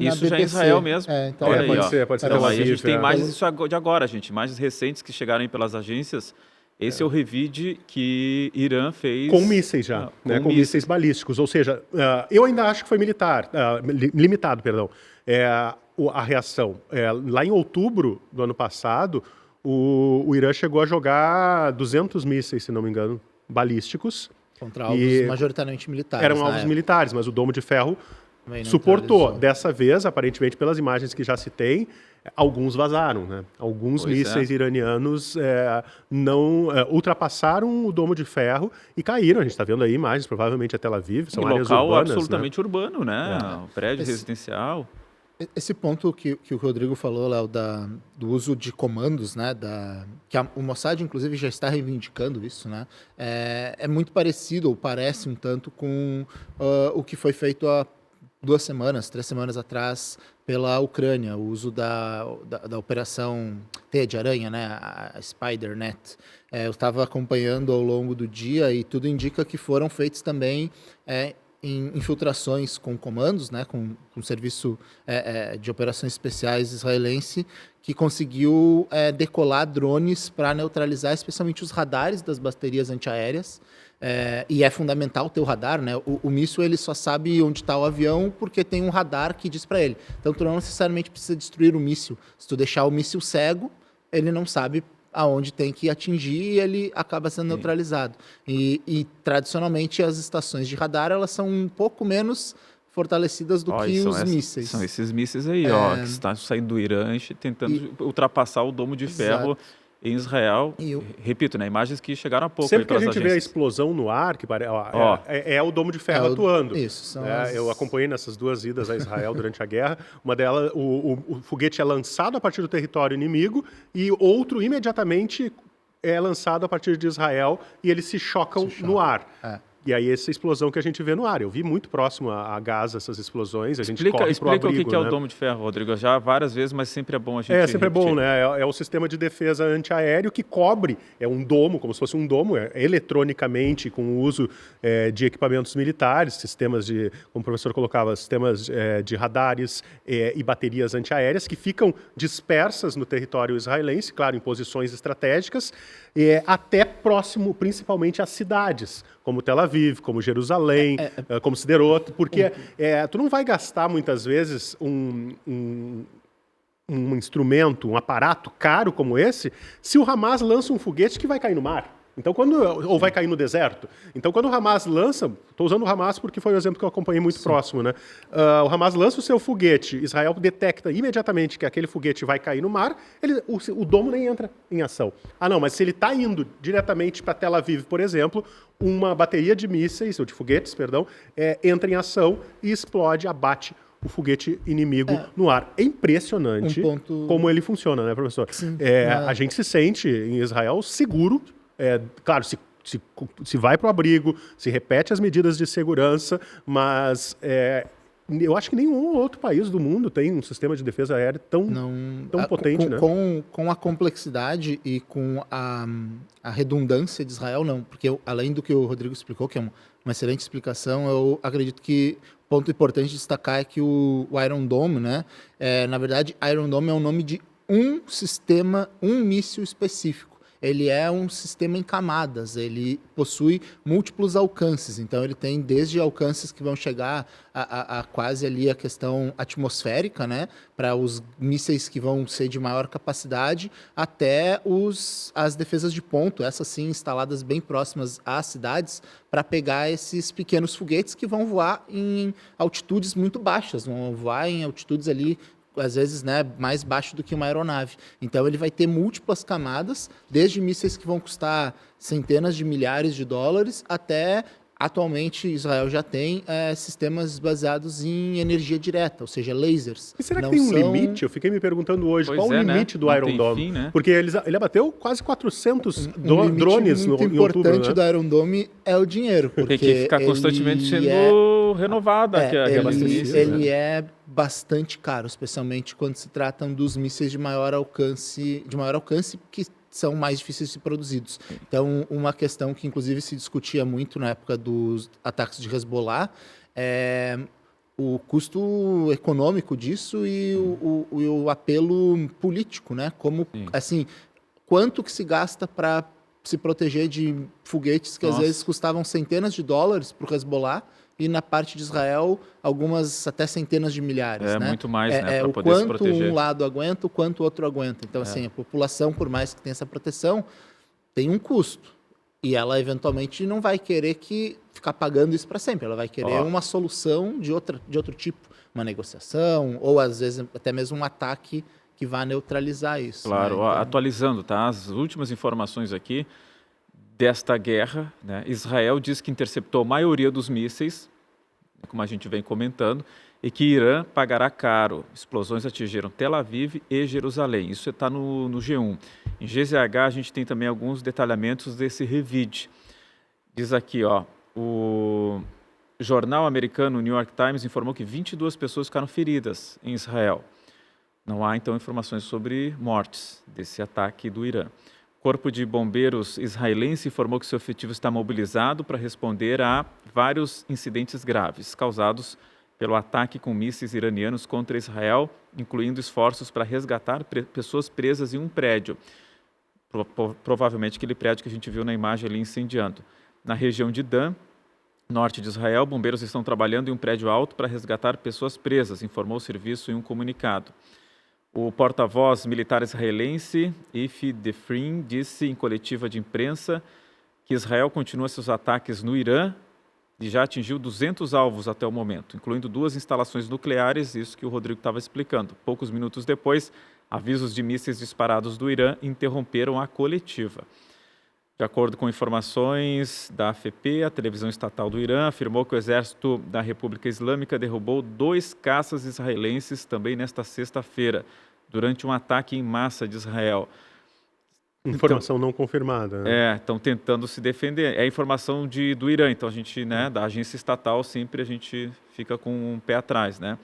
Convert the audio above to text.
na isso já é BBC. Israel mesmo. Então, Olha aí, pode ó. ser Tel Então, aí a Aviv, gente tem é. imagens de agora, gente. Imagens recentes que chegaram aí pelas agências. Esse é o revide que Irã fez. Com mísseis já, né? Com mísseis balísticos. Ou seja, eu ainda acho que foi limitado, perdão. A reação. Lá em outubro do ano passado, o Irã chegou a jogar 200 mísseis, se não me engano, balísticos. Contra alvos majoritariamente militares. Eram alvos militares, mas o Domo de Ferro Também não suportou. neutralizou. Dessa vez, aparentemente, pelas imagens que já se tem, alguns vazaram, né? Alguns mísseis iranianos não ultrapassaram o Domo de Ferro e caíram. A gente está vendo aí imagens, provavelmente a Tel Aviv, são áreas local urbanas, absolutamente urbano, né? Um prédio residencial. Esse ponto que o Rodrigo falou, Léo, do uso de comandos, né, que o Mossad, inclusive, já está reivindicando isso, né, é muito parecido, ou parece um tanto, com o que foi feito há 3 semanas atrás pela Ucrânia, o uso da operação Teia de Aranha, né, a SpiderNet. Eu estava acompanhando ao longo do dia e tudo indica que foram feitos também em infiltrações com comandos, né, com o serviço de operações especiais israelense, que conseguiu decolar drones para neutralizar especialmente os radares das baterias antiaéreas. E é fundamental ter o radar, né? O míssil ele só sabe onde está o avião porque tem um radar que diz para ele. Então tu não necessariamente precisa destruir o míssil. Se tu deixar o míssil cego, ele não sabe aonde tem que atingir e ele acaba sendo neutralizado. E tradicionalmente as estações de radar elas são um pouco menos fortalecidas do que os mísseis. São esses mísseis aí, que estão saindo do Irã tentando ultrapassar o Domo de Ferro em Israel. Repito, né, imagens que chegaram há pouco. Sempre que a gente vê a explosão no ar, que é o Domo de Ferro atuando. Isso. Eu acompanhei nessas 2 idas a Israel durante a guerra. Uma delas, o foguete é lançado a partir do território inimigo e outro imediatamente é lançado a partir de Israel e eles se chocam no ar. E aí essa explosão que a gente vê no ar. Eu vi muito próximo a Gaza essas explosões, a gente corre pro abrigo. Explica o que é né? o Domo de Ferro, Rodrigo. Já várias vezes, mas sempre é bom a gente sempre repetir. é bom, né? É o sistema de defesa antiaéreo que cobre, um domo, como se fosse um domo, eletronicamente, com o uso de equipamentos militares, sistemas de, como o professor colocava, sistemas de radares e baterias antiaéreas que ficam dispersas no território israelense, claro, em posições estratégicas, até próximo, principalmente, às cidades, como Tel Aviv, como Jerusalém, como Sderot, porque tu não vai gastar muitas vezes um instrumento, um aparato caro como esse, se o Hamas lança um foguete que vai cair no mar. Então, ou vai cair no deserto. Então, quando o Hamas lança, estou usando o Hamas porque foi o exemplo que eu acompanhei muito próximo, né? O Hamas lança o seu foguete, Israel detecta imediatamente que aquele foguete vai cair no mar, o domo nem entra em ação. Não, mas se ele está indo diretamente para Tel Aviv, por exemplo, uma bateria de mísseis, ou de foguetes, perdão, entra em ação e explode, abate o foguete inimigo no ar. É impressionante como ele funciona, né, professor? Sim, a gente se sente em Israel seguro. Claro, se vai para o abrigo, se repete as medidas de segurança, mas eu acho que nenhum outro país do mundo tem um sistema de defesa aérea tão potente, né? Com a complexidade e com a redundância de Israel, não. Porque além do que o Rodrigo explicou, que é uma excelente explicação, eu acredito que o ponto importante de destacar é que o Iron Dome, né? Na verdade, Iron Dome é o nome de um sistema, um míssil específico. Ele é um sistema em camadas, ele possui múltiplos alcances, então ele tem desde alcances que vão chegar a quase ali a questão atmosférica, né, para os mísseis que vão ser de maior capacidade, até as defesas de ponto, essas sim instaladas bem próximas às cidades, para pegar esses pequenos foguetes que vão voar em altitudes muito baixas, vão voar em altitudes ali às vezes, né, mais baixo do que uma aeronave. Então, ele vai ter múltiplas camadas, desde mísseis que vão custar centenas de milhares de dólares, até, atualmente, Israel já tem sistemas baseados em energia direta, ou seja, lasers. E será que tem um limite? Eu fiquei me perguntando hoje, qual o limite do Iron Dome? Fim, né? Porque ele abateu quase 400 drones no muito em outubro, importante né? do Iron Dome é o dinheiro, porque tem que ficar constantemente sendo renovada. Ele é bastante caro, especialmente quando se tratam dos mísseis de maior alcance que são mais difíceis de ser produzidos. Então, uma questão que inclusive se discutia muito na época dos ataques de Hezbollah é o custo econômico disso e o apelo político, né? Como, assim, quanto que se gasta para se proteger de foguetes que às vezes custavam centenas de dólares para o Hezbollah e na parte de Israel algumas até centenas de milhares, né? Muito mais, né, para poder se proteger. O quanto um lado aguenta, o quanto o outro aguenta. Então, assim, a população, por mais que tenha essa proteção, tem um custo. E ela, eventualmente, não vai querer ficar pagando isso para sempre. Ela vai querer uma solução de outro tipo. Uma negociação, ou, às vezes, até mesmo um ataque que vá neutralizar isso. Claro, né? Então, atualizando, tá? As últimas informações aqui desta guerra, né? Israel diz que interceptou a maioria dos mísseis, como a gente vem comentando, e que Irã pagará caro. Explosões atingiram Tel Aviv e Jerusalém. Isso está no G1. Em GZH a gente tem também alguns detalhamentos desse revide. Diz aqui, o jornal americano New York Times informou que 22 pessoas ficaram feridas em Israel. Não há, então, informações sobre mortes desse ataque do Irã. O Corpo de Bombeiros israelense informou que seu efetivo está mobilizado para responder a vários incidentes graves causados pelo ataque com mísseis iranianos contra Israel, incluindo esforços para resgatar pessoas presas em um prédio, provavelmente aquele prédio que a gente viu na imagem ali incendiando. Na região de Dan, norte de Israel, bombeiros estão trabalhando em um prédio alto para resgatar pessoas presas, informou o serviço em um comunicado. O porta-voz militar israelense, Ifi Defrin, disse em coletiva de imprensa que Israel continua seus ataques no Irã e já atingiu 200 alvos até o momento, incluindo 2 instalações nucleares, isso que o Rodrigo estava explicando. Poucos minutos depois, avisos de mísseis disparados do Irã interromperam a coletiva. De acordo com informações da AFP, a televisão estatal do Irã afirmou que o exército da República Islâmica derrubou 2 caças israelenses também nesta sexta-feira, durante um ataque em massa de Israel. Informação não confirmada. Né? Estão tentando se defender. É a informação do Irã, então a gente, né, da agência estatal, sempre a gente fica com um pé atrás, né?